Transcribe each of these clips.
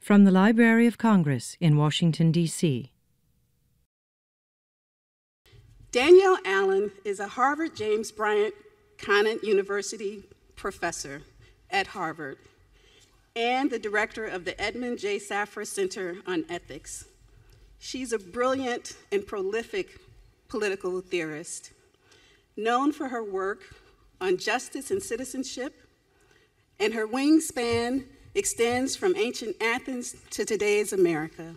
From the Library of Congress in Washington, D.C. Danielle Allen is a Harvard James Bryant Conant University professor at Harvard and the director of the Edmond J. Safra Center on Ethics. She's a brilliant and prolific political theorist, known for her work on justice and citizenship, and her wingspan extends from ancient Athens to today's America.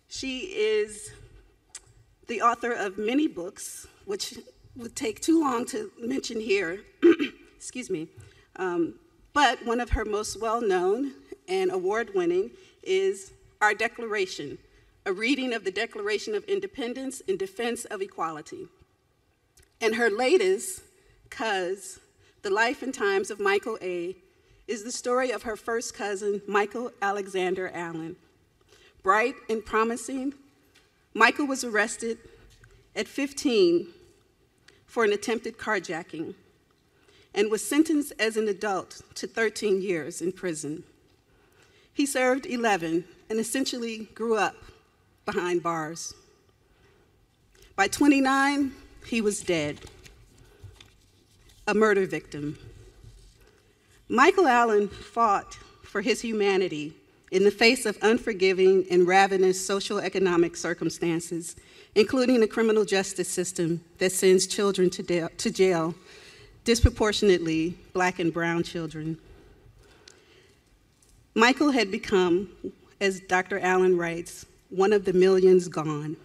She is the author of many books, which would take too long to mention here, excuse me, but one of her most well-known and award-winning is Our Declaration, a reading of the Declaration of Independence in defense of equality. And her latest, Cuz, The Life and Times of Michael A., is the story of her first cousin, Michael Alexander Allen. Bright and promising, Michael was arrested at 15 for an attempted carjacking and was sentenced as an adult to 13 years in prison. He served 11 and essentially grew up behind bars. By 29, he was dead, a murder victim. Michael Allen fought for his humanity in the face of unforgiving and ravenous social economic circumstances, including a criminal justice system that sends children to jail, disproportionately Black and brown children. Michael had become, as Dr. Allen writes, one of the millions gone.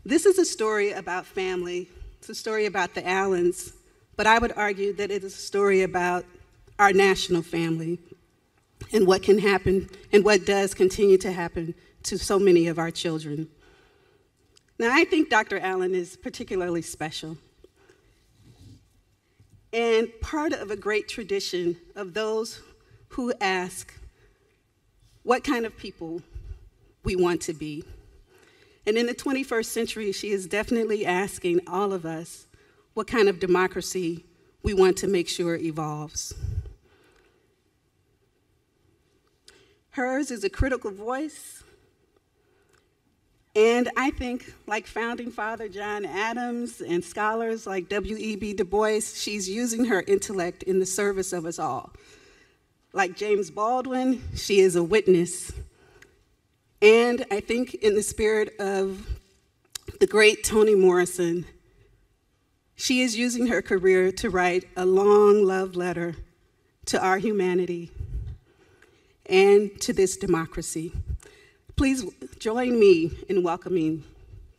This is a story about family. It's a story about the Allens, but I would argue that it is a story about our national family and what can happen and what does continue to happen to so many of our children. Now, I think Dr. Allen is particularly special and part of a great tradition of those who ask what kind of people we want to be. And in the 21st century, she is definitely asking all of us what kind of democracy we want to make sure evolves. Hers is a critical voice, and I think, like founding father John Adams and scholars like W.E.B. Du Bois, she's using her intellect in the service of us all. Like James Baldwin, she is a witness. And I think in the spirit of the great Toni Morrison, she is using her career to write a long love letter to our humanity and to this democracy. Please join me in welcoming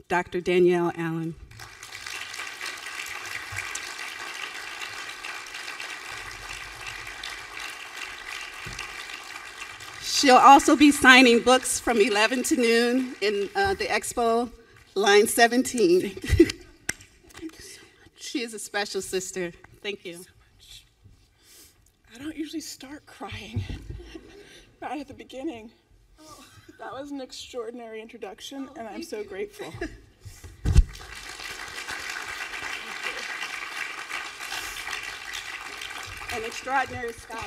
Dr. Danielle Allen. She'll also be signing books from 11 to noon in the expo, line 17. Thank you so much. She is a special sister. Thank you. So much. I don't usually start crying right at the beginning. Oh. That was an extraordinary introduction, and I'm so grateful. An extraordinary scholar.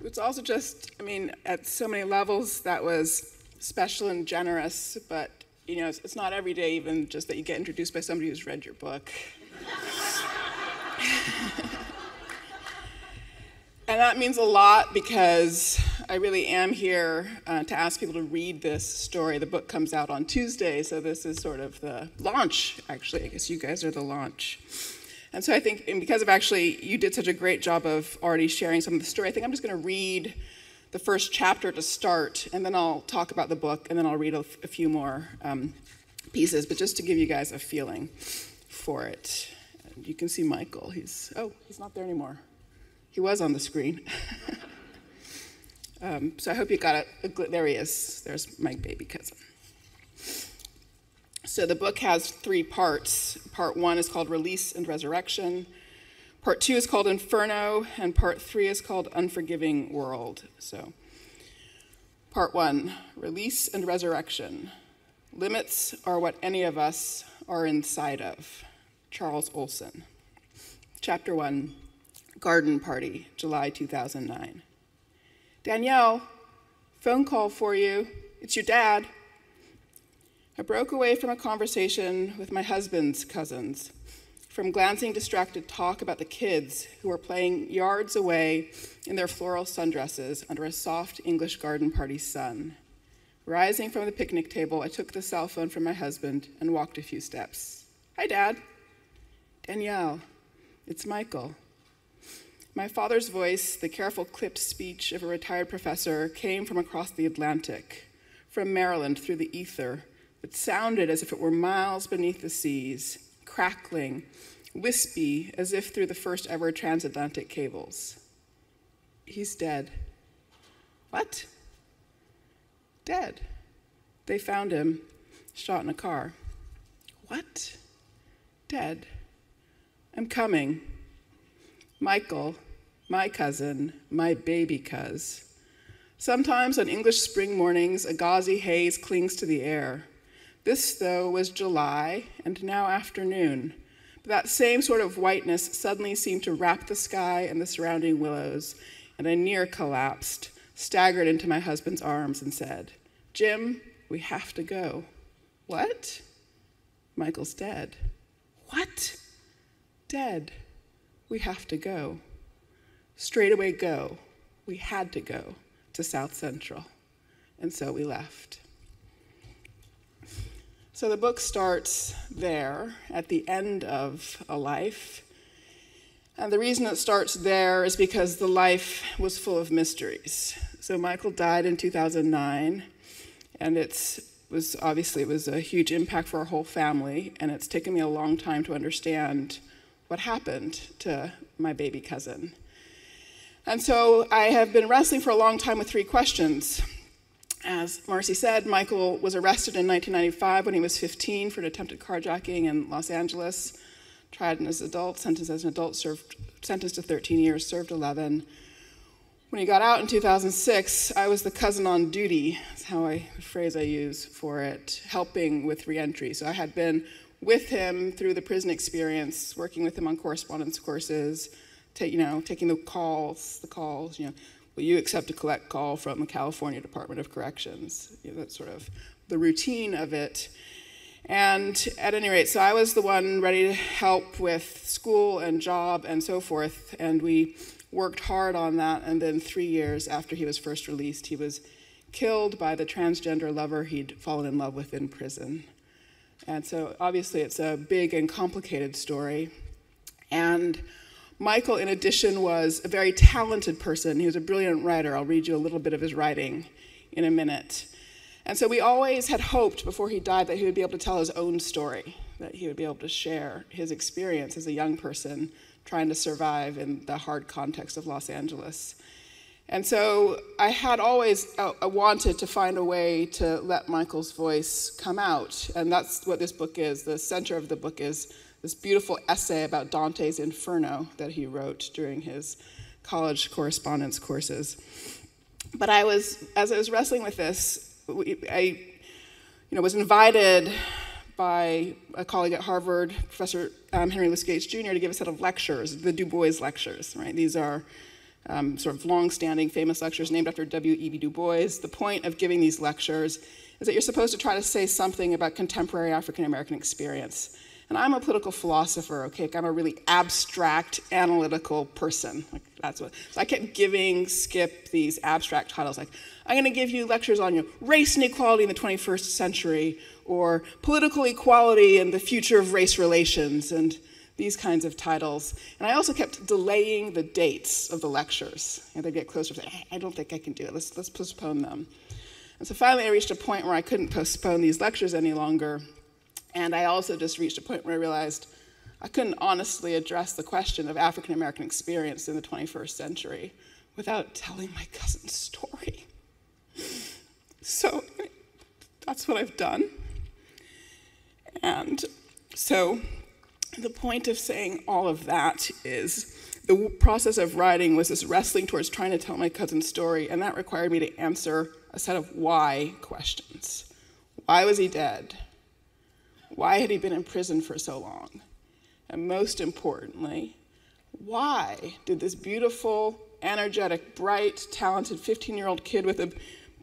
It's also just, I mean, at so many levels, that was special and generous, but, you know, it's not every day even just that you get introduced by somebody who's read your book. And that means a lot because I really am here to ask people to read this story. The book comes out on Tuesday, so this is sort of the launch, actually. I guess you guys are the launch. And so I think, and because of actually, you did such a great job of already sharing some of the story, I think I'm just going to read the first chapter to start, and then I'll talk about the book, and then I'll read a few more pieces, but just to give you guys a feeling for it. And you can see Michael. He's not there anymore. He was on the screen. So I hope you got it. There he is. There's my baby cousin. So the book has 3 parts. Part 1 is called Release and Resurrection. Part 2 is called Inferno, and Part 3 is called Unforgiving World. So Part 1, Release and Resurrection. Limits are what any of us are inside of. Charles Olson. Chapter 1, Garden Party, July 2009. Danielle, phone call for you. It's your dad. I broke away from a conversation with my husband's cousins, from glancing distracted talk about the kids who were playing yards away in their floral sundresses under a soft English garden party sun. Rising from the picnic table, I took the cell phone from my husband and walked a few steps. Hi, Dad. Danielle, it's Michael. My father's voice, the careful clipped speech of a retired professor, came from across the Atlantic, from Maryland through the ether. It sounded as if it were miles beneath the seas, crackling, wispy, as if through the first ever transatlantic cables. He's dead. What? Dead. They found him, shot in a car. What? Dead. I'm coming. Michael, my cousin, my baby cuz. Sometimes on English spring mornings, a gauzy haze clings to the air. This, though, was July, and now afternoon. But that same sort of whiteness suddenly seemed to wrap the sky and the surrounding willows, and I near collapsed, staggered into my husband's arms and said, Jim, we have to go. What? Michael's dead. What? Dead. We have to go. Straight away go. We had to go to South Central. And so we left. So the book starts there, at the end of a life. And the reason it starts there is because the life was full of mysteries. So Michael died in 2009, and it was a huge impact for our whole family, and it's taken me a long time to understand what happened to my baby cousin. And so I have been wrestling for a long time with three questions. As Marcy said, Michael was arrested in 1995 when he was 15 for an attempted carjacking in Los Angeles, tried as an adult, sentenced as an adult, sentenced to 13 years, served 11. When he got out in 2006, I was the cousin on duty, that's the phrase I use for it, helping with reentry. So I had been with him through the prison experience, working with him on correspondence courses, taking the calls, will you accept a collect call from the California Department of Corrections? That's sort of the routine of it. And at any rate, so I was the one ready to help with school and job and so forth, and we worked hard on that, and then 3 years after he was first released, he was killed by the transgender lover he'd fallen in love with in prison. And so obviously it's a big and complicated story. And Michael, in addition, was a very talented person. He was a brilliant writer. I'll read you a little bit of his writing in a minute. And so we always had hoped before he died that he would be able to tell his own story, that he would be able to share his experience as a young person trying to survive in the hard context of Los Angeles. And so I had always wanted to find a way to let Michael's voice come out. And that's what this book is. The center of the book is this beautiful essay about Dante's Inferno that he wrote during his college correspondence courses. But as I was wrestling with this, I was invited by a colleague at Harvard, Professor Henry Louis Gates Jr., to give a set of lectures, the Dubois Lectures, right? These are sort of long-standing famous lectures named after W.E.B. Du Bois. The point of giving these lectures is that you're supposed to try to say something about contemporary African-American experience. And I'm a political philosopher, okay? I'm a really abstract, analytical person. So I kept giving Skip these abstract titles, like, I'm gonna give you lectures on race inequality in the 21st century, or political equality and the future of race relations, and these kinds of titles. And I also kept delaying the dates of the lectures. And they'd get closer to say, I don't think I can do it, let's postpone them. And so finally I reached a point where I couldn't postpone these lectures any longer. And I also just reached a point where I realized I couldn't honestly address the question of African-American experience in the 21st century without telling my cousin's story. So that's what I've done. And so the point of saying all of that is the process of writing was this wrestling towards trying to tell my cousin's story, and that required me to answer a set of why questions. Why was he dead? Why had he been in prison for so long? And most importantly, why did this beautiful, energetic, bright, talented 15-year-old kid with a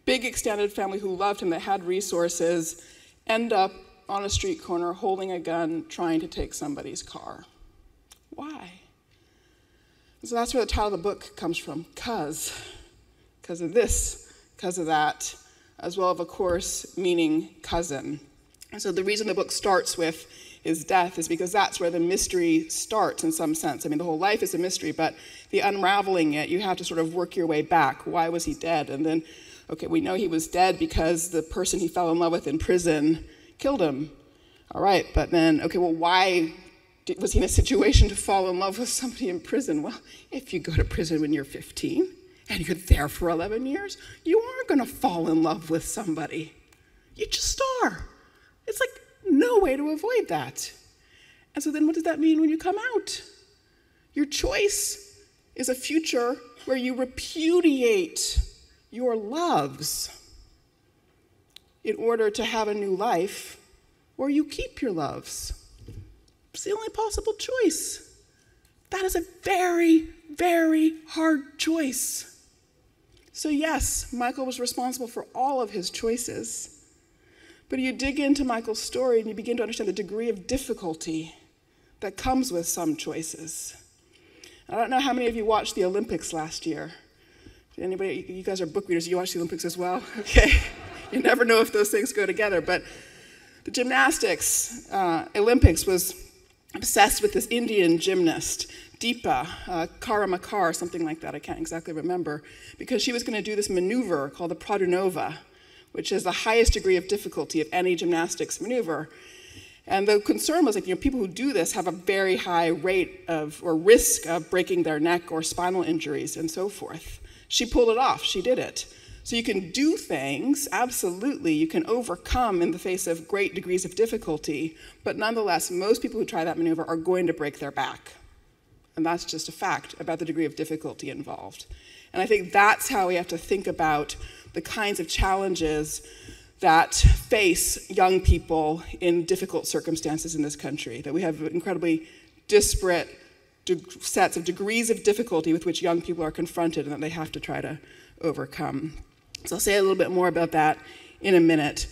big extended family who loved him, that had resources, end up on a street corner holding a gun trying to take somebody's car? Why? So that's where the title of the book comes from, 'cause of this, 'cause of that, as well as, of course, meaning cousin. And so the reason the book starts with his death is because that's where the mystery starts in some sense. I mean, the whole life is a mystery, but the unraveling it, you have to sort of work your way back. Why was he dead? And then, okay, we know he was dead because the person he fell in love with in prison killed him. All right, but then, okay, well, why was he in a situation to fall in love with somebody in prison? Well, if you go to prison when you're 15 and you're there for 11 years, you are going to fall in love with somebody. You just are. It's like no way to avoid that. And so then what does that mean when you come out? Your choice is a future where you repudiate your loves in order to have a new life, or you keep your loves. It's the only possible choice. That is a very, very hard choice. So yes, Michael was responsible for all of his choices. But you dig into Michael's story and you begin to understand the degree of difficulty that comes with some choices. I don't know how many of you watched the Olympics last year. Anybody, you guys are book readers, you watch the Olympics as well? Okay. You never know if those things go together. But the gymnastics Olympics was obsessed with this Indian gymnast, Deepa Karamakar, something like that, I can't exactly remember, because she was going to do this maneuver called the Pradunova, which is the highest degree of difficulty of any gymnastics maneuver. And the concern was, like, people who do this have a very high rate of, or risk of breaking their neck or spinal injuries and so forth. She pulled it off, she did it. So you can do things, absolutely, you can overcome in the face of great degrees of difficulty, but nonetheless, most people who try that maneuver are going to break their back. And that's just a fact about the degree of difficulty involved. And I think that's how we have to think about the kinds of challenges that face young people in difficult circumstances in this country, that we have incredibly disparate sets of degrees of difficulty with which young people are confronted and that they have to try to overcome. So I'll say a little bit more about that in a minute,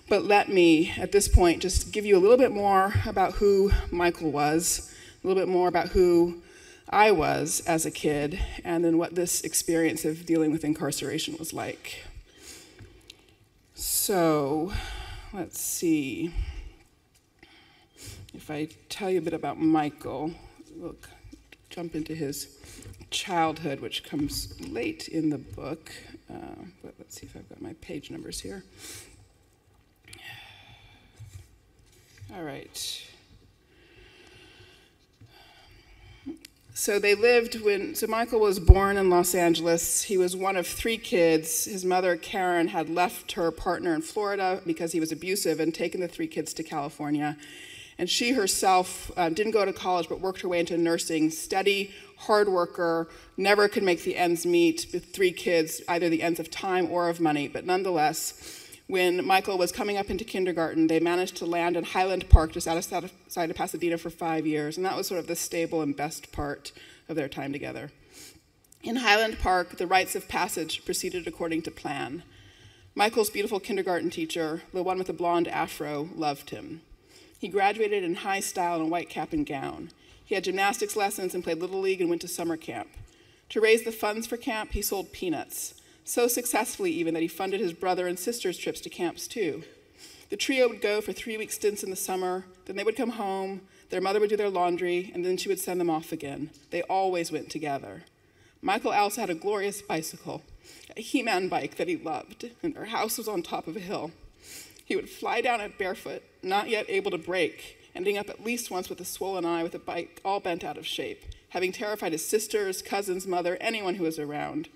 but let me, at this point, just give you a little bit more about who Michael was, a little bit more about who I was as a kid, and then what this experience of dealing with incarceration was like. So, let's see. If I tell you a bit about Michael, we'll jump into his childhood, which comes late in the book. But let's see if I've got my page numbers here. All right. So Michael was born in Los Angeles. He was one of 3 kids. His mother, Karen, had left her partner in Florida because he was abusive and taken the 3 kids to California. And she herself didn't go to college, but worked her way into nursing, steady, hard worker, never could make the ends meet with 3 kids, either the ends of time or of money. But nonetheless, when Michael was coming up into kindergarten, they managed to land in Highland Park, just outside of Pasadena, for 5 years. And that was sort of the stable and best part of their time together. In Highland Park, the rites of passage proceeded according to plan. Michael's beautiful kindergarten teacher, the one with the blonde afro, loved him. He graduated in high style in a white cap and gown. He had gymnastics lessons and played Little League and went to summer camp. To raise the funds for camp, he sold peanuts, so successfully even that he funded his brother and sister's trips to camps too. The trio would go for 3-week stints in the summer, then they would come home, their mother would do their laundry, and then she would send them off again. They always went together. Michael also had a glorious bicycle, a He-Man bike that he loved, and their house was on top of a hill. He would fly down it barefoot, not yet able to brake, ending up at least once with a swollen eye with a bike all bent out of shape, having terrified his sisters, cousins, mother, anyone who was around.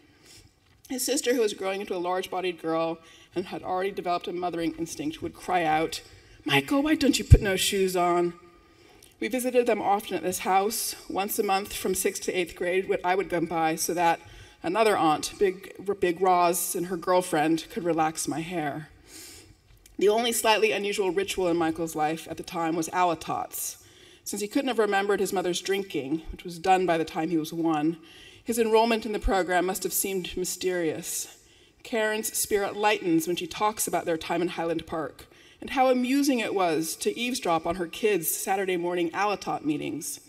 His sister, who was growing into a large-bodied girl and had already developed a mothering instinct, would cry out, "Michael, why don't you put no shoes on?" We visited them often at this house. Once a month from 6th to 8th grade, I would come by so that another aunt, Big Roz, and her girlfriend could relax my hair. The only slightly unusual ritual in Michael's life at the time was alitots. Since he couldn't have remembered his mother's drinking, which was done by the time he was 1, his enrollment in the program must have seemed mysterious. Karen's spirit lightens when she talks about their time in Highland Park and how amusing it was to eavesdrop on her kids' Saturday morning Alatot meetings.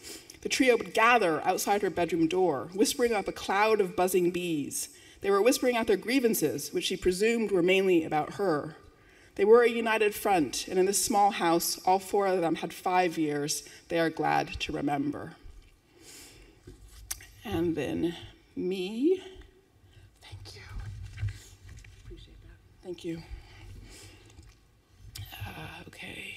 The trio would gather outside her bedroom door, whispering up a cloud of buzzing bees. They were whispering out their grievances, which she presumed were mainly about her. They were a united front, and in this small house, all 4 of them had 5 years they are glad to remember. And then me. Thank you. Appreciate that. Thank you. Okay.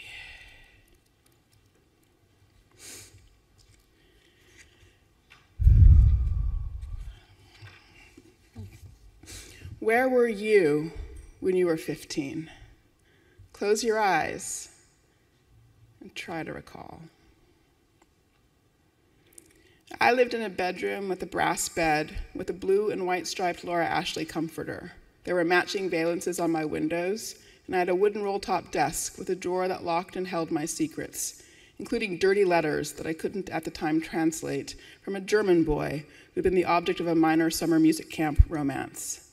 Where were you when you were 15? Close your eyes and try to recall. I lived in a bedroom with a brass bed with a blue and white striped Laura Ashley comforter. There were matching valances on my windows, and I had a wooden roll-top desk with a drawer that locked and held my secrets, including dirty letters that I couldn't at the time translate from a German boy who'd been the object of a minor summer music camp romance.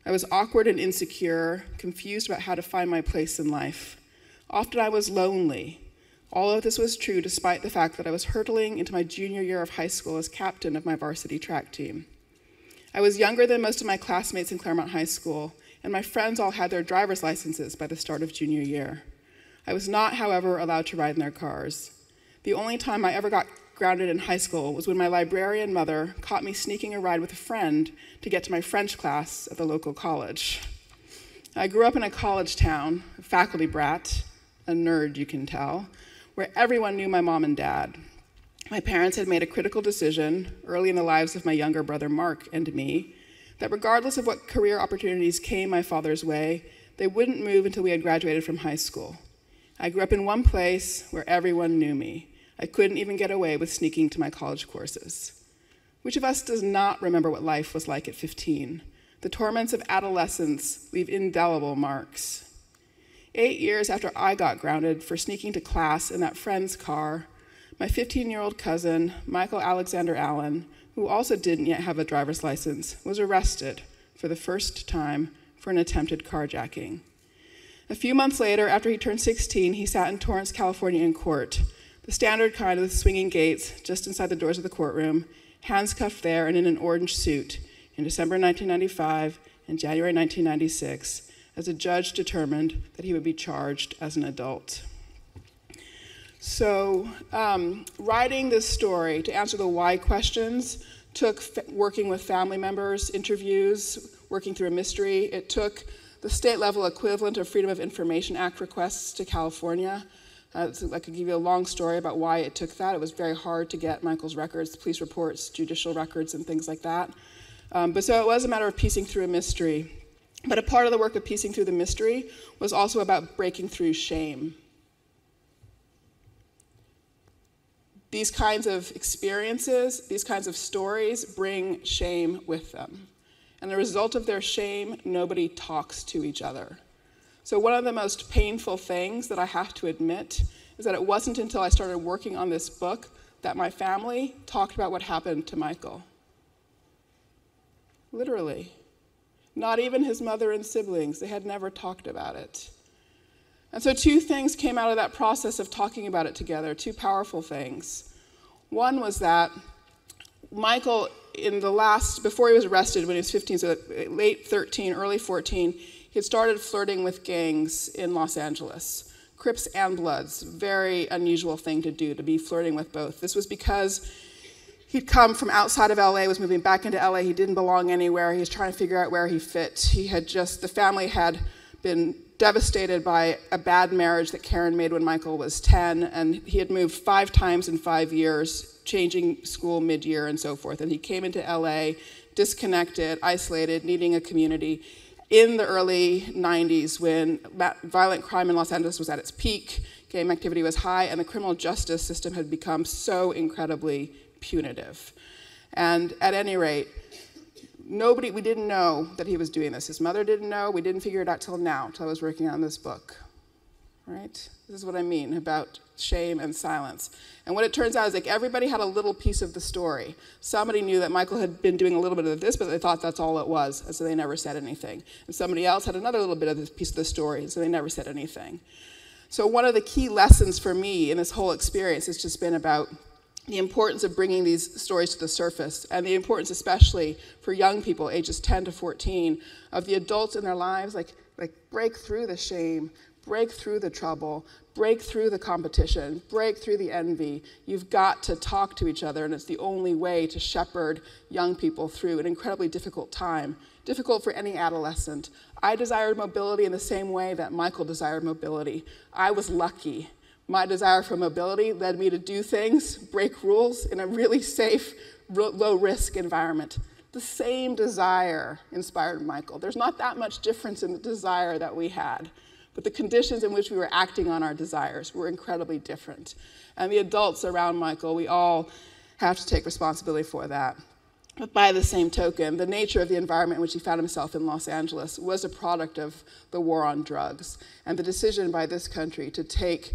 I was awkward and insecure, confused about how to find my place in life. Often I was lonely. All of this was true despite the fact that I was hurtling into my junior year of high school as captain of my varsity track team. I was younger than most of my classmates in Claremont High School, and my friends all had their driver's licenses by the start of junior year. I was not, however, allowed to ride in their cars. The only time I ever got grounded in high school was when my librarian mother caught me sneaking a ride with a friend to get to my French class at the local college. I grew up in a college town, a faculty brat, a nerd you can tell, where everyone knew my mom and dad. My parents had made a critical decision early in the lives of my younger brother Mark and me that regardless of what career opportunities came my father's way, they wouldn't move until we had graduated from high school. I grew up in one place where everyone knew me. I couldn't even get away with sneaking to my college courses. Which of us does not remember what life was like at 15? The torments of adolescence leave indelible marks. 8 years after I got grounded for sneaking to class in that friend's car, my 15-year-old cousin, Michael Alexander Allen, who also didn't yet have a driver's license, was arrested for the first time for an attempted carjacking. A few months later, after he turned 16, he sat in Torrance, California in court, the standard kind with swinging gates just inside the doors of the courtroom, hands cuffed there and in an orange suit in December 1995 and January 1996, as a judge determined that he would be charged as an adult. So writing this story to answer the why questions took working with family members, interviews, working through a mystery. It took the state level equivalent of Freedom of Information Act requests to California. So I could give you a long story about why it took that. It was very hard to get Michael's records, police reports, judicial records, and things like that. But so it was a matter of piecing through a mystery. But a part of the work of piecing through the mystery was also about breaking through shame. These kinds of experiences, these kinds of stories bring shame with them. And the result of their shame, nobody talks to each other. So one of the most painful things that I have to admit is that it wasn't until I started working on this book that my family talked about what happened to Michael. Literally. Not even his mother and siblings. They had never talked about it. And so 2 things came out of that process of talking about it together, 2 powerful things. One was that Michael, before he was arrested when he was 15, so late 13, early 14, he had started flirting with gangs in Los Angeles. Crips and Bloods, very unusual thing to do, to be flirting with both. This was because he'd come from outside of LA, was moving back into LA, he didn't belong anywhere, he was trying to figure out where he fit. The family had been devastated by a bad marriage that Karen made when Michael was 10, and he had moved 5 times in 5 years, changing school mid-year and so forth. And he came into LA, disconnected, isolated, needing a community. In the early 90s, when violent crime in Los Angeles was at its peak, gang activity was high, and the criminal justice system had become so incredibly punitive. And at any rate, we didn't know that he was doing this. His mother didn't know. We didn't figure it out till now, till I was working on this book. right? This is what I mean about shame and silence. And what it turns out is like everybody had a little piece of the story. Somebody knew that Michael had been doing a little bit of this, but they thought that's all it was, and so they never said anything. And somebody else had another little bit of this piece of the story, and so they never said anything. So one of the key lessons for me in this whole experience has just been about the importance of bringing these stories to the surface, and the importance especially for young people, ages 10 to 14, of the adults in their lives, like break through the shame, break through the trouble, break through the competition, break through the envy. You've got to talk to each other, and it's the only way to shepherd young people through an incredibly difficult time, difficult for any adolescent. I desired mobility in the same way that Michael desired mobility. I was lucky. My desire for mobility led me to do things, break rules in a really safe, low-risk environment. The same desire inspired Michael. There's not that much difference in the desire that we had, but the conditions in which we were acting on our desires were incredibly different. And the adults around Michael, we all have to take responsibility for that. But by the same token, the nature of the environment in which he found himself in Los Angeles was a product of the war on drugs, and the decision by this country to take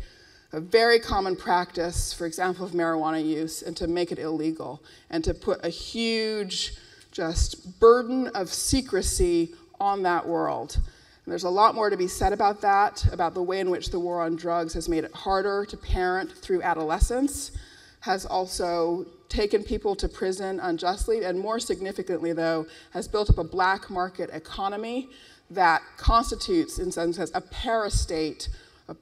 a very common practice, for example, of marijuana use, and to make it illegal, and to put a huge just burden of secrecy on that world. And there's a lot more to be said about that, about the way in which the war on drugs has made it harder to parent through adolescence, has also taken people to prison unjustly, and more significantly, though, has built up a black market economy that constitutes, in some sense, a parastate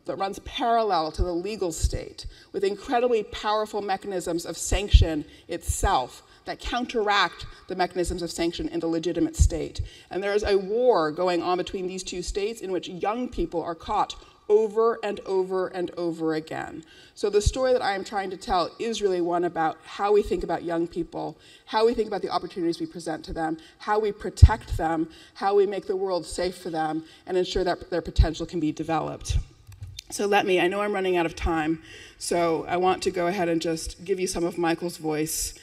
that runs parallel to the legal state, with incredibly powerful mechanisms of sanction itself that counteract the mechanisms of sanction in the legitimate state. And there is a war going on between these two states in which young people are caught over and over and over again. So the story that I am trying to tell is really one about how we think about young people, how we think about the opportunities we present to them, how we protect them, how we make the world safe for them, and ensure that their potential can be developed. So I know I'm running out of time, so I want to go ahead and just give you some of Michael's voice,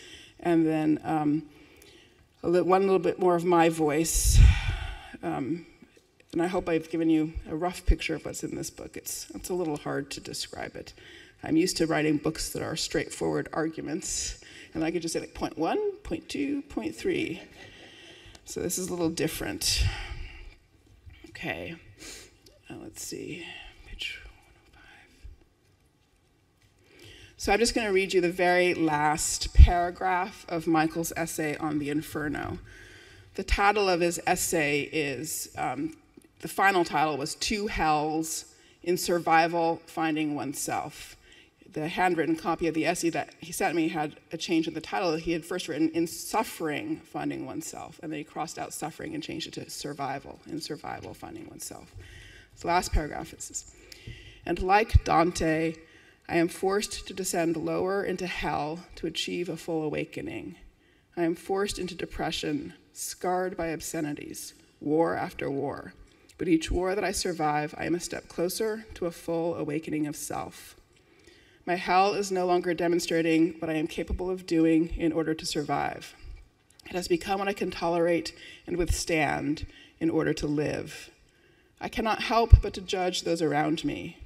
and then one little bit more of my voice. And I hope I've given you a rough picture of what's in this book. It's a little hard to describe it. I'm used to writing books that are straightforward arguments, and I could just say like point 1, point 2, point 3. So this is a little different. Okay, let's see. So I'm just going to read you the very last paragraph of Michael's essay on the Inferno. The title of his essay is, the final title was Two Hells in Survival, Finding Oneself. The handwritten copy of the essay that he sent me had a change in the title. He had first written In Suffering, Finding Oneself, and then he crossed out suffering and changed it to survival, in survival, finding oneself. The last paragraph is, and like Dante, I am forced to descend lower into hell to achieve a full awakening. I am forced into depression, scarred by obscenities, war after war. But each war that I survive, I am a step closer to a full awakening of self. My hell is no longer demonstrating what I am capable of doing in order to survive. It has become what I can tolerate and withstand in order to live. I cannot help but to judge those around me.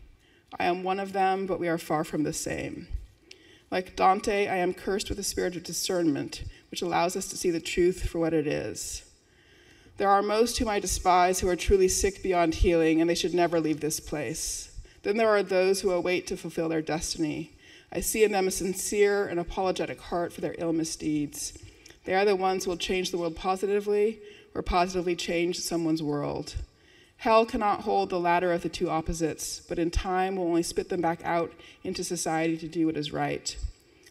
I am one of them, but we are far from the same. Like Dante, I am cursed with a spirit of discernment, which allows us to see the truth for what it is. There are most whom I despise who are truly sick beyond healing, and they should never leave this place. Then there are those who await to fulfill their destiny. I see in them a sincere and apologetic heart for their ill misdeeds. They are the ones who will change the world positively, or positively change someone's world. Hell cannot hold the latter of the two opposites, but in time will only spit them back out into society to do what is right.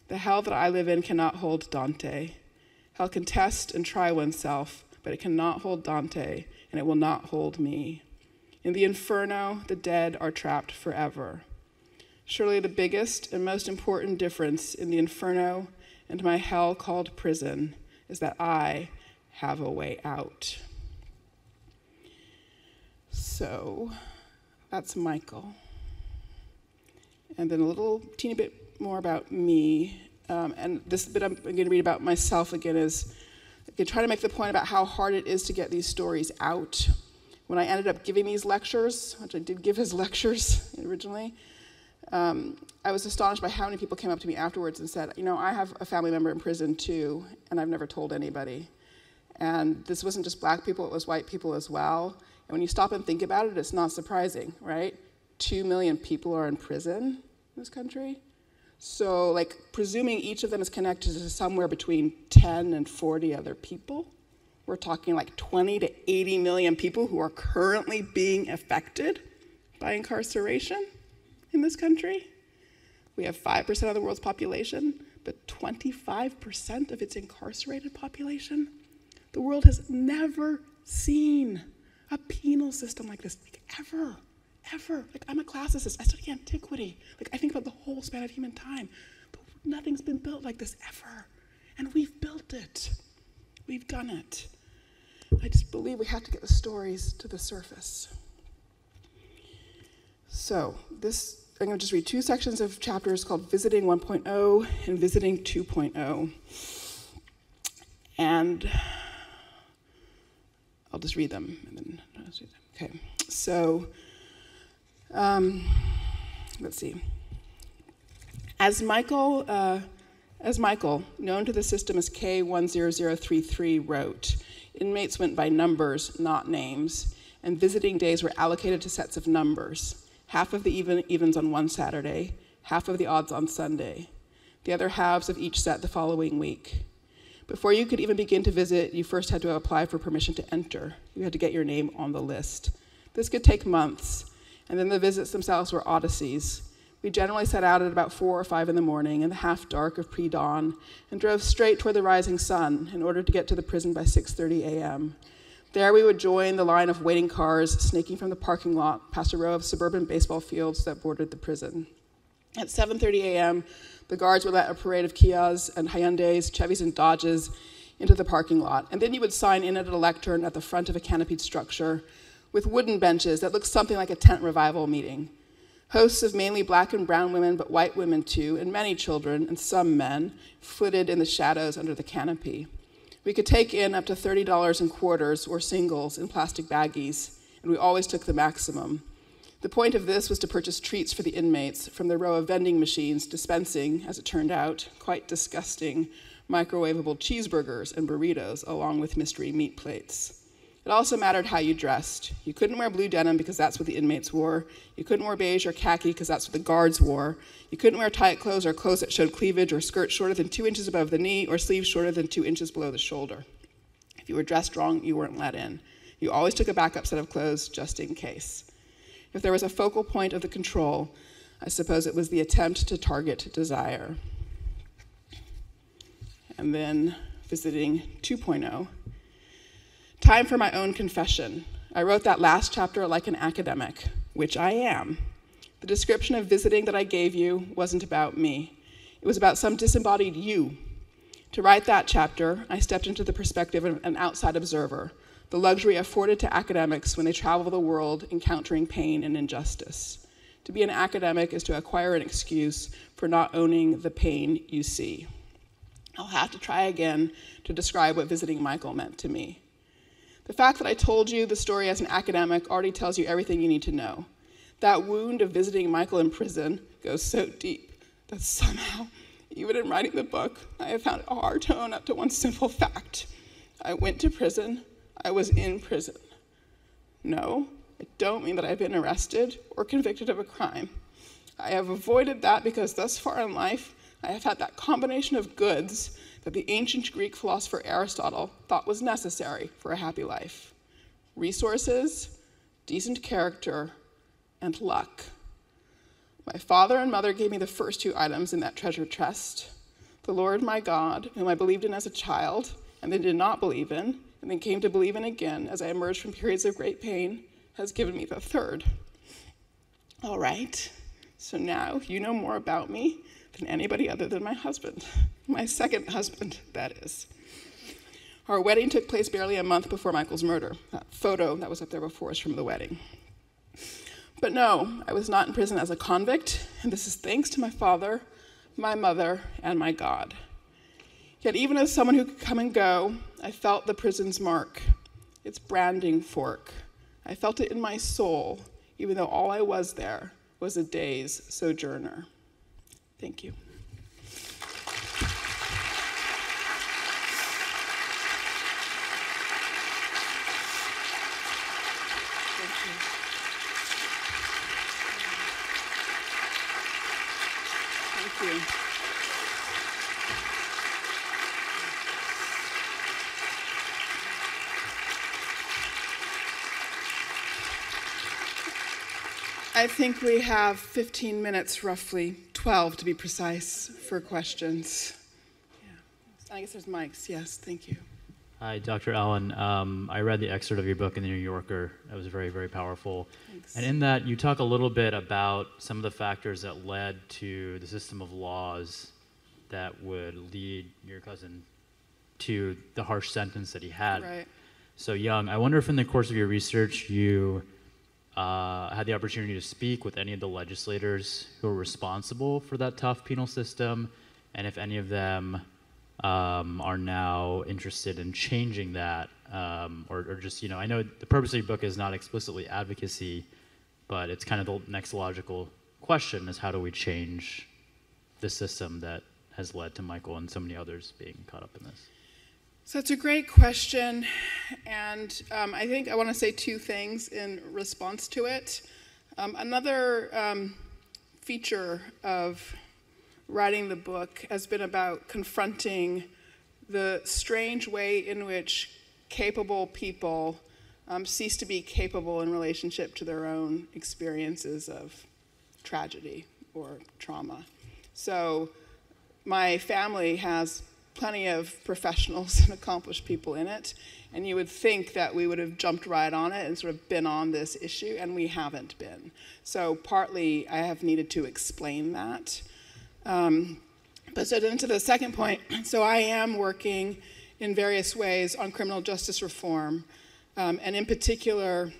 The hell that I live in cannot hold Dante. Hell can test and try oneself, but it cannot hold Dante, and it will not hold me. In the Inferno, the dead are trapped forever. Surely the biggest and most important difference in the Inferno and my hell called prison is that I have a way out. So that's Michael. And then a little teeny bit more about me. And this bit I'm going to read about myself again is I try to make the point about how hard it is to get these stories out. When I ended up giving these lectures, which I did give his lectures originally, I was astonished by how many people came up to me afterwards and said, I have a family member in prison too, and I've never told anybody. And this wasn't just black people, it was white people as well. And when you stop and think about it, it's not surprising, right? 2 million people are in prison in this country. So, presuming each of them is connected to somewhere between 10 and 40 other people, we're talking 20 to 80 million people who are currently being affected by incarceration in this country. We have 5% of the world's population, but 25% of its incarcerated population. The world has never seen a penal system like this, ever. I'm a classicist, I study antiquity. I think about the whole span of human time. But nothing's been built like this ever. And we've built it. We've done it. I just believe we have to get the stories to the surface. So I'm going to just read 2 sections of chapters called Visiting 1.0 and Visiting 2.0. And I'll just read them. Okay, so let's see. As Michael, known to the system as K10033, wrote, inmates went by numbers, not names, and visiting days were allocated to sets of numbers. Half of the evens on one Saturday, half of the odds on Sunday, the other halves of each set the following week. Before you could even begin to visit, you first had to apply for permission to enter. You had to get your name on the list. This could take months, and then the visits themselves were odysseys. We generally set out at about 4 or 5 in the morning in the half dark of pre-dawn and drove straight toward the rising sun in order to get to the prison by 6:30 a.m. There we would join the line of waiting cars snaking from the parking lot past a row of suburban baseball fields that bordered the prison. At 7:30 a.m., the guards would let a parade of Kias and Hyundais, Chevys and Dodges into the parking lot, and then you would sign in at a lectern at the front of a canopied structure with wooden benches that looked something like a tent revival meeting. Hosts of mainly black and brown women, but white women too, and many children, and some men, flitted in the shadows under the canopy. We could take in up to $30 in quarters or singles in plastic baggies, and we always took the maximum. The point of this was to purchase treats for the inmates from the row of vending machines dispensing, as it turned out, quite disgusting microwavable cheeseburgers and burritos along with mystery meat plates. It also mattered how you dressed. You couldn't wear blue denim because that's what the inmates wore. You couldn't wear beige or khaki because that's what the guards wore. You couldn't wear tight clothes or clothes that showed cleavage or skirts shorter than 2 inches above the knee or sleeves shorter than 2 inches below the shoulder. If you were dressed wrong, you weren't let in. You always took a backup set of clothes just in case. If there was a focal point of the control, I suppose it was the attempt to target desire. And then visiting 2.0. Time for my own confession. I wrote that last chapter like an academic, which I am. The description of visiting that I gave you wasn't about me. It was about some disembodied you. To write that chapter, I stepped into the perspective of an outside observer, the luxury afforded to academics when they travel the world encountering pain and injustice. To be an academic is to acquire an excuse for not owning the pain you see. I'll have to try again to describe what visiting Michael meant to me. The fact that I told you the story as an academic already tells you everything you need to know. That wound of visiting Michael in prison goes so deep that somehow, even in writing the book, I have found it hard to own up to one simple fact. I went to prison. I was in prison. No, I don't mean that I've been arrested or convicted of a crime. I have avoided that because thus far in life, I have had that combination of goods that the ancient Greek philosopher Aristotle thought was necessary for a happy life. Resources, decent character, and luck. My father and mother gave me the first 2 items in that treasure chest. The Lord my God, whom I believed in as a child, and then did not believe in, and then came to believe in again as I emerged from periods of great pain, has given me the third. All right, so now you know more about me than anybody other than my husband. My second husband, that is. Our wedding took place barely a month before Michael's murder. That photo that was up there before is from the wedding. But no, I was not in prison as a convict, and this is thanks to my father, my mother, and my God. Yet even as someone who could come and go, I felt the prison's mark, its branding fork. I felt it in my soul, even though all I was there was a day's sojourner. Thank you. Thank you. I think we have 15 minutes, roughly 12 to be precise, for questions. Yeah. I guess there's mics. Yes, thank you. Hi, Dr. Allen. I read the excerpt of your book in the New Yorker. It was very, very powerful. Thanks. And in that, you talk a little bit about some of the factors that led to the system of laws that would lead your cousin to the harsh sentence that he had so young. I wonder if in the course of your research you had the opportunity to speak with any of the legislators who were responsible for that tough penal system, and if any of them are now interested in changing that, or just, I know the purpose of your book is not explicitly advocacy, but it's kind of the next logical question is how do we change the system that has led to Michael and so many others being caught up in this? So it's a great question, and I think I want to say two things in response to it. Another feature of writing the book has been about confronting the strange way in which capable people cease to be capable in relationship to their own experiences of tragedy or trauma. So my family has plenty of professionals and accomplished people in it, and you would think that we would have jumped right on it and sort of been on this issue, and we haven't been. So partly I have needed to explain that. But so then to the second point, so I am working in various ways on criminal justice reform, and in particular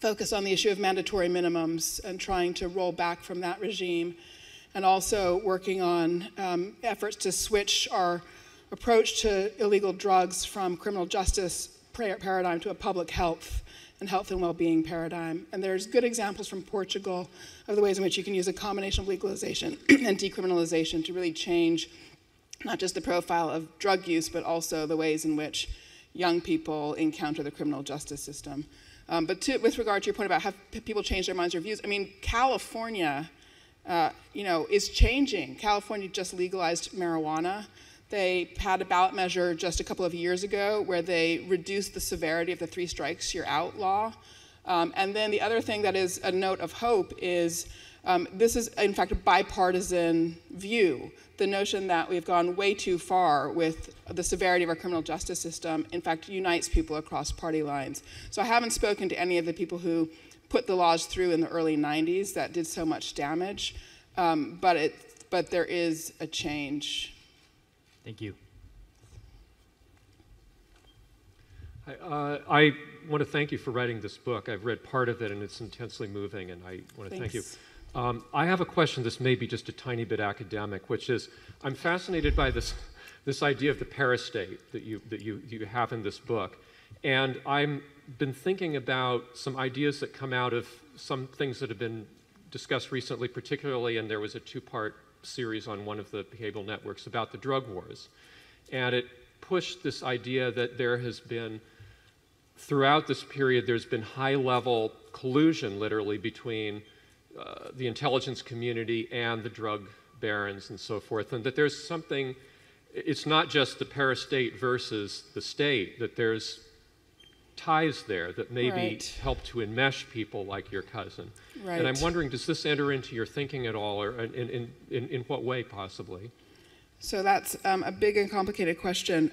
focus on the issue of mandatory minimums and trying to roll back from that regime, and also working on efforts to switch our approach to illegal drugs from criminal justice paradigm to a public health and well-being paradigm. And there's good examples from Portugal of the ways in which you can use a combination of legalization and decriminalization to really change not just the profile of drug use, but also the ways in which young people encounter the criminal justice system. With regard to your point about have people changed their minds or views, I mean, California, is changing. California just legalized marijuana. They had a ballot measure just a couple of years ago where they reduced the severity of the 3 strikes, you're out law. And then the other thing that is a note of hope is this is, in fact, a bipartisan view. The notion that we've gone way too far with the severity of our criminal justice system, in fact, unites people across party lines. So I haven't spoken to any of the people who put the laws through in the early 90s that did so much damage, but there is a change. Thank you. I want to thank you for writing this book. I've read part of it, and it's intensely moving, and I want to thank you. I have a question. This may be just a tiny bit academic, which is I'm fascinated by this idea of the parastate that you have in this book, and I've been thinking about some ideas that come out of some things that have been discussed recently, particularly, and there was a 2-part series on one of the cable networks about the drug wars. And it pushed this idea that there has been, throughout this period, there's been high-level collusion, literally, between the intelligence community and the drug barons and so forth, and that there's something, it's not just the parastate versus the state, that there's ties there that maybe help to enmesh people like your cousin. Right. And I'm wondering, does this enter into your thinking at all, or in what way, possibly? So that's a big and complicated question.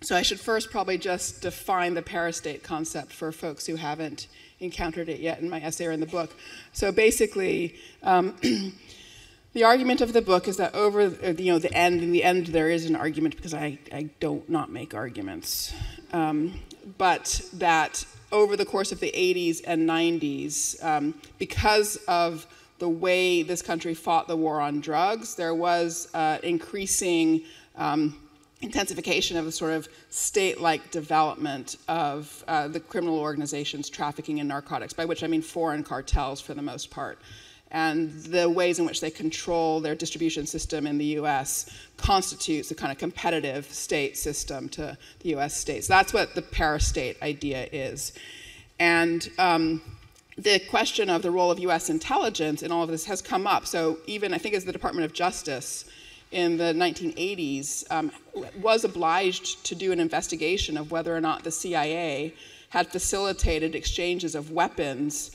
So I should first probably just define the parastate concept for folks who haven't encountered it yet in my essay or in the book. So basically, the argument of the book is that over in the end there is an argument, because I don't not make arguments, but that over the course of the 80s and 90s, because of the way this country fought the war on drugs, there was increasing intensification of the sort of state-like development of the criminal organizations trafficking in narcotics, by which I mean foreign cartels for the most part. And the ways in which they control their distribution system in the US constitutes a kind of competitive state system to the US states. That's what the Parastate idea is. And the question of the role of US intelligence in all of this has come up. So even, I think, as the Department of Justice in the 1980s was obliged to do an investigation of whether or not the CIA had facilitated exchanges of weapons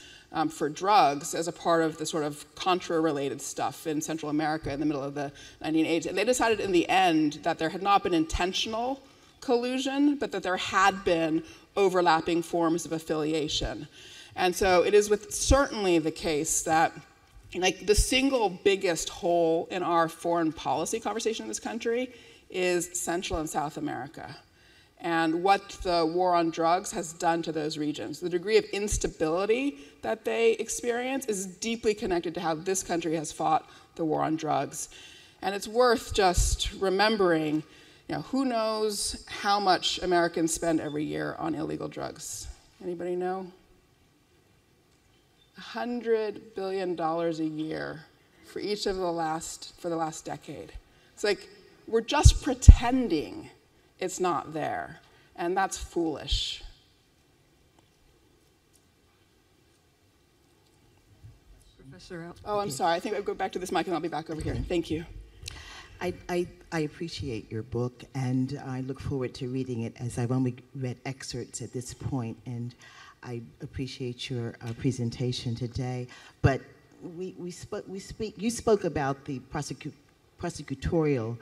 for drugs as a part of the sort of Contra-related stuff in Central America in the middle of the 1980s. And they decided in the end that there had not been intentional collusion, but that there had been overlapping forms of affiliation. And so it is certainly the case that like the single biggest hole in our foreign policy conversation in this country is Central and South America, and what the war on drugs has done to those regions. The degree of instability that they experience is deeply connected to how this country has fought the war on drugs. And it's worth just remembering, who knows how much Americans spend every year on illegal drugs? Anybody know? $100 billion a year for each of the last decade. It's like we're just pretending it's not there, and that's foolish. Professor. Oh, I'm sorry. I think I'll go back to this mic and I'll be back over here. Thank you. I appreciate your book, and I look forward to reading it, as I've only read excerpts at this point, and I appreciate your presentation today. But you spoke about the prosecutorial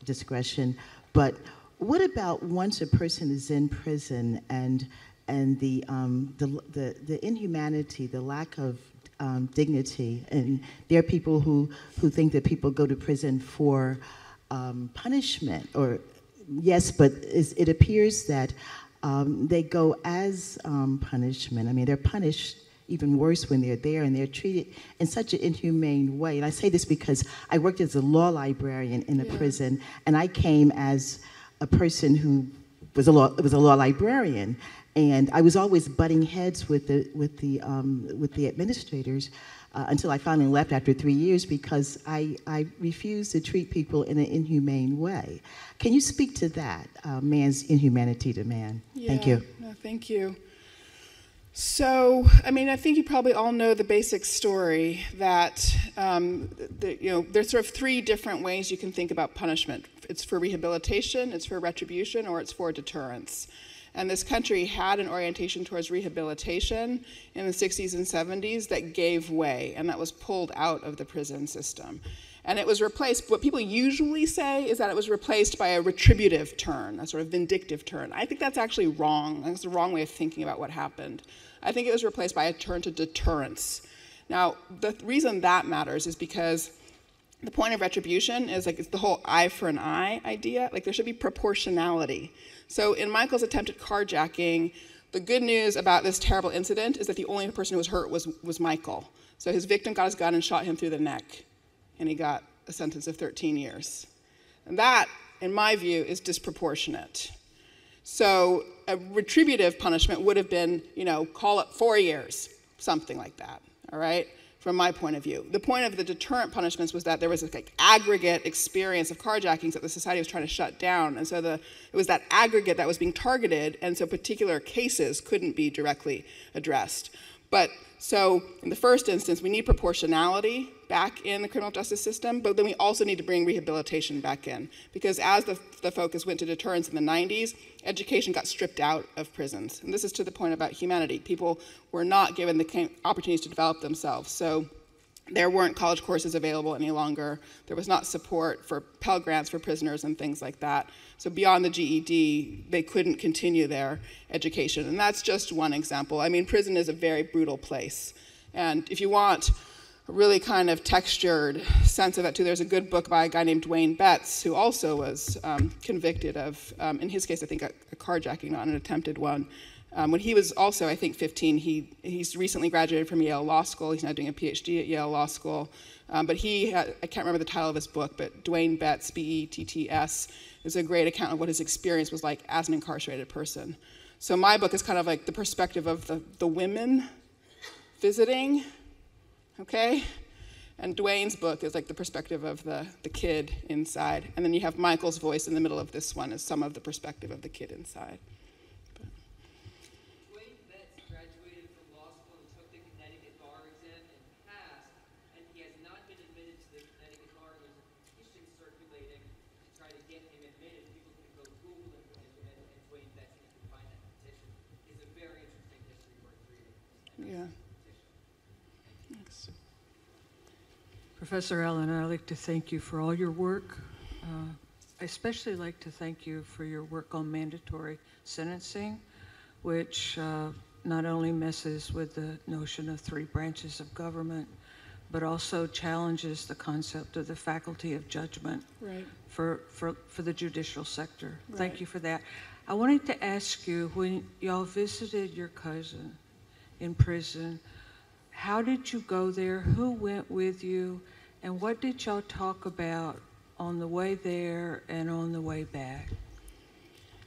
discretion, but what about once a person is in prison and the inhumanity, the lack of dignity, and there are people who think that people go to prison for punishment, or yes, but it appears that they go as punishment. I mean, they're punished even worse when they're there, and they're treated in such an inhumane way. And I say this because I worked as a law librarian in a prison, and I came as a person who was a law librarian, and I was always butting heads with the administrators until I finally left after 3 years, because I refused to treat people in an inhumane way. Can you speak to that, man's inhumanity to man? Yeah, thank you. No, thank you. So, I mean, I think you probably all know the basic story that, there's sort of three different ways you can think about punishment. It's for rehabilitation, it's for retribution, or it's for deterrence. And this country had an orientation towards rehabilitation in the 60s and 70s that gave way, and that was pulled out of the prison system. And it was replaced, what people usually say is that it was replaced by a retributive turn, a sort of vindictive turn. I think that's actually wrong. I think it's the wrong way of thinking about what happened. I think it was replaced by a turn to deterrence. Now, the reason that matters is because the point of retribution is like, it's the whole eye for an eye idea. Like, there should be proportionality. So in Michael's attempt at carjacking, the good news about this terrible incident is that the only person who was hurt was Michael. So his victim got his gun and shot him through the neck, and he got a sentence of 13 years. And that, in my view, is disproportionate. So a retributive punishment would have been, call it 4 years, something like that, all right, from my point of view. The point of the deterrent punishments was that there was this aggregate experience of carjackings that the society was trying to shut down, and so it was that aggregate that was being targeted, and so particular cases couldn't be directly addressed. But so in the first instance, we need proportionality back in the criminal justice system, but then we also need to bring rehabilitation back in, because as the focus went to deterrence in the 90s, education got stripped out of prisons. And this is to the point about humanity. People were not given the opportunities to develop themselves. So there weren't college courses available any longer. There was not support for Pell Grants for prisoners and things like that. So beyond the GED, they couldn't continue their education. And that's just one example. I mean, prison is a very brutal place. And if you want a really kind of textured sense of that too, there's a good book by a guy named Dwayne Betts, who also was convicted of, in his case, I think a carjacking, not an attempted one, When he was also, I think, 15, he's recently graduated from Yale Law School. He's now doing a PhD at Yale Law School. But he had, I can't remember the title of his book, but Dwayne Betts, B-E-T-T-S, is a great account of what his experience was like as an incarcerated person. So my book is kind of like the perspective of the women visiting, okay? And Dwayne's book is like the perspective of the kid inside. And then you have Michael's voice in the middle of this one as some of the perspective of the kid inside. Dwayne Betts graduated from law school and took the Connecticut bar exam and passed, and he has not been admitted to the Connecticut bar. There's a petition circulating to try to get him admitted. People can go Google him and Dwayne Betts, and you can find that petition. It's a very interesting history worth reading. Yeah. Professor Allen, I'd like to thank you for all your work. I especially like to thank you for your work on mandatory sentencing, which not only messes with the notion of 3 branches of government, but also challenges the concept of the faculty of judgment for the judicial sector. Right. Thank you for that. I wanted to ask you, when y'all visited your cousin in prison, how did you go there? Who went with you? And what did y'all talk about on the way there and on the way back?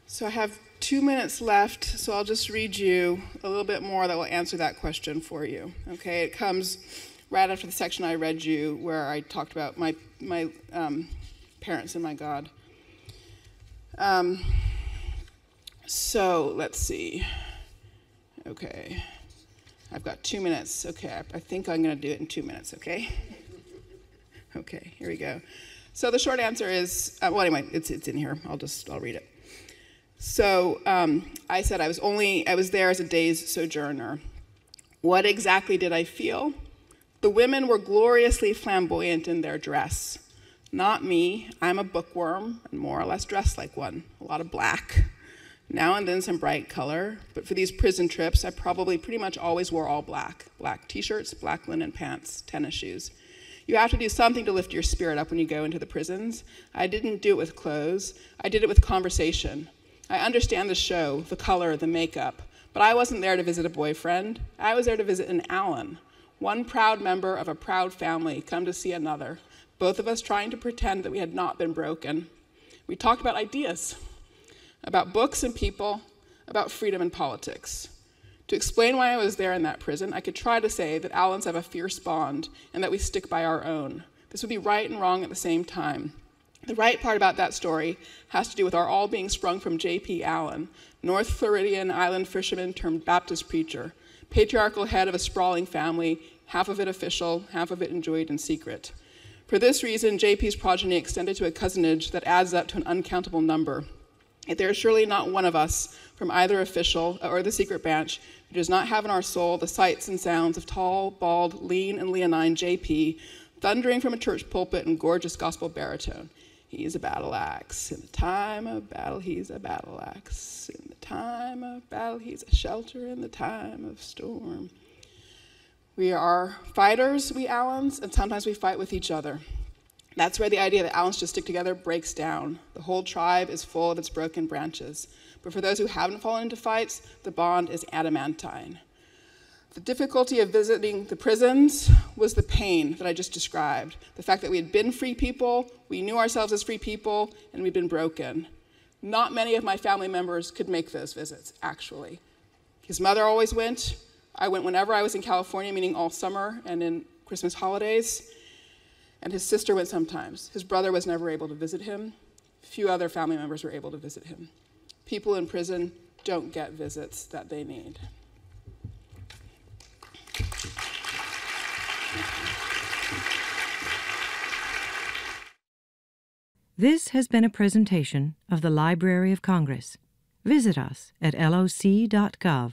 So I have 2 minutes left, so I'll just read you a little bit more that will answer that question for you. Okay, it comes right after the section I read you where I talked about my parents and my God. So let's see. Okay. I've got 2 minutes. Okay, I think I'm going to do it in 2 minutes, okay? Okay, here we go. So the short answer is, well, anyway, it's in here. I'll read it. So I said I was there as a day's sojourner. What exactly did I feel? The women were gloriously flamboyant in their dress. Not me. I'm a bookworm and more or less dressed like one. A lot of black. Now and then some bright color, but for these prison trips, I probably pretty much always wore all black. Black t-shirts, black linen pants, tennis shoes. You have to do something to lift your spirit up when you go into the prisons. I didn't do it with clothes. I did it with conversation. I understand the show, the color, the makeup, but I wasn't there to visit a boyfriend. I was there to visit an Allen, one proud member of a proud family come to see another, both of us trying to pretend that we had not been broken. We talked about ideas, about books and people, about freedom and politics. To explain why I was there in that prison, I could try to say that Allens have a fierce bond and that we stick by our own. This would be right and wrong at the same time. The right part about that story has to do with our all being sprung from J.P. Allen, North Floridian island fisherman turned Baptist preacher, patriarchal head of a sprawling family, half of it official, half of it enjoyed in secret. For this reason, J.P.'s progeny extended to a cousinage that adds up to an uncountable number. Yet there is surely not one of us from either official or the secret branch who does not have in our soul the sights and sounds of tall, bald, lean, and leonine J.P. thundering from a church pulpit in gorgeous gospel baritone. He's a battle axe. In the time of battle, he's a battle axe. In the time of battle, he's a shelter in the time of storm. We are fighters, we Allens, and sometimes we fight with each other. That's where the idea that Allens just stick together breaks down. The whole tribe is full of its broken branches. But for those who haven't fallen into fights, the bond is adamantine. The difficulty of visiting the prisons was the pain that I just described. The fact that we had been free people, we knew ourselves as free people, and we'd been broken. Not many of my family members could make those visits, actually. His mother always went. I went whenever I was in California, meaning all summer and in Christmas holidays. And his sister went sometimes. His brother was never able to visit him. Few other family members were able to visit him. People in prison don't get visits that they need. This has been a presentation of the Library of Congress. Visit us at loc.gov.